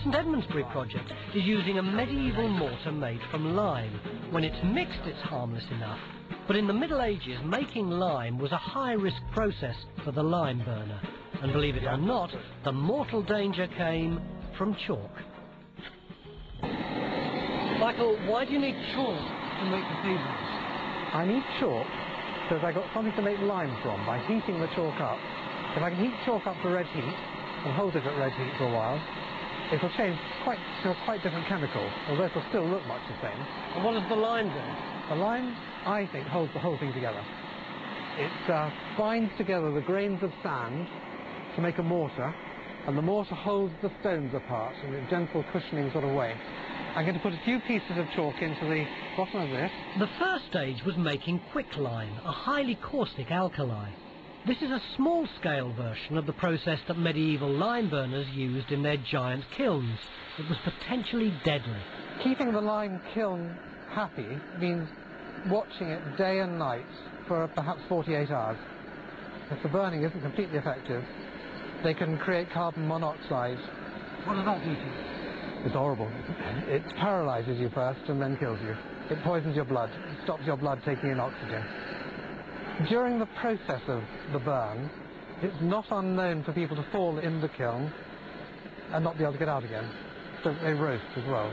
St Edmundsbury project is using a medieval mortar made from lime. When it's mixed, it's harmless enough. But in the Middle Ages, making lime was a high-risk process for the lime burner. And believe it or not, the mortal danger came from chalk. Michael, why do you need chalk to make cathedrals? I need chalk because I got something to make lime from by heating the chalk up. If I can heat chalk up to red heat and hold it at red heat for a while, it will change to a quite different chemical, although it will still look much the same. And what does the lime do? The lime, I think, holds the whole thing together. It binds together the grains of sand to make a mortar, and the mortar holds the stones apart in a gentle cushioning sort of way. I'm going to put a few pieces of chalk into the bottom of this. The first stage was making quicklime, a highly caustic alkali. This is a small-scale version of the process that medieval lime burners used in their giant kilns. It was potentially deadly. Keeping the lime kiln happy means watching it day and night for perhaps 48 hours. If the burning isn't completely effective, they can create carbon monoxide. What does that do to you? It's horrible. It paralyzes you first and then kills you. It poisons your blood. It stops your blood taking in oxygen. During the process of the burn, it's not unknown for people to fall in the kiln and not be able to get out again. So they roast as well.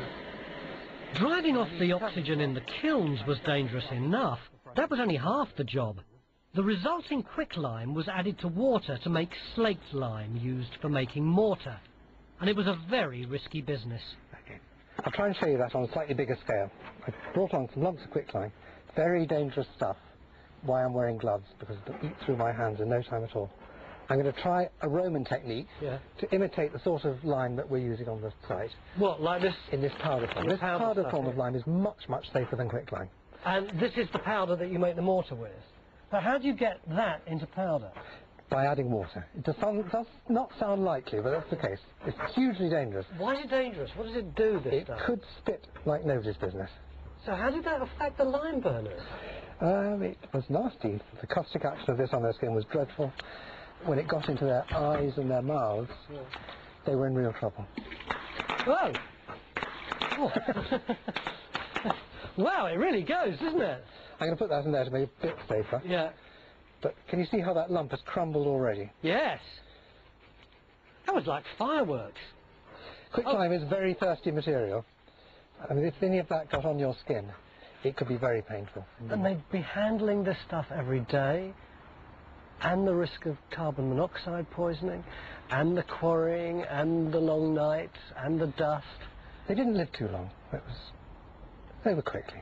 Driving off the oxygen in the kilns was dangerous enough. That was only half the job. The resulting quicklime was added to water to make slaked lime used for making mortar. And it was a very risky business. Okay. I'll try and show you that on a slightly bigger scale. I brought on some lumps of quicklime. Very dangerous stuff. Why I'm wearing gloves, because it'll eat through my hands in no time at all. I'm going to try a Roman technique to imitate the sort of lime that we're using on the site. What, like this? In this powder form. This powder form of lime is much, much safer than quicklime. And this is the powder that you make the mortar with. But how do you get that into powder? By adding water. It does not sound likely, but that's the case. It's hugely dangerous. Why is it dangerous? What does it do, this stuff? It could spit like nobody's business. So how did that affect the lime burners? It was nasty. The caustic action of this on their skin was dreadful. When it got into their eyes and their mouths, they were in real trouble. Whoa! Oh. Wow, it really goes, doesn't it? I'm going to put that in there to make it a bit safer. Yeah. But can you see how that lump has crumbled already? Yes. That was like fireworks. Quicklime is very thirsty material. I mean, if any of that got on your skin, it could be very painful. And they'd be handling this stuff every day, and the risk of carbon monoxide poisoning, and the quarrying, and the long nights, and the dust. They didn't live too long. It was over quickly.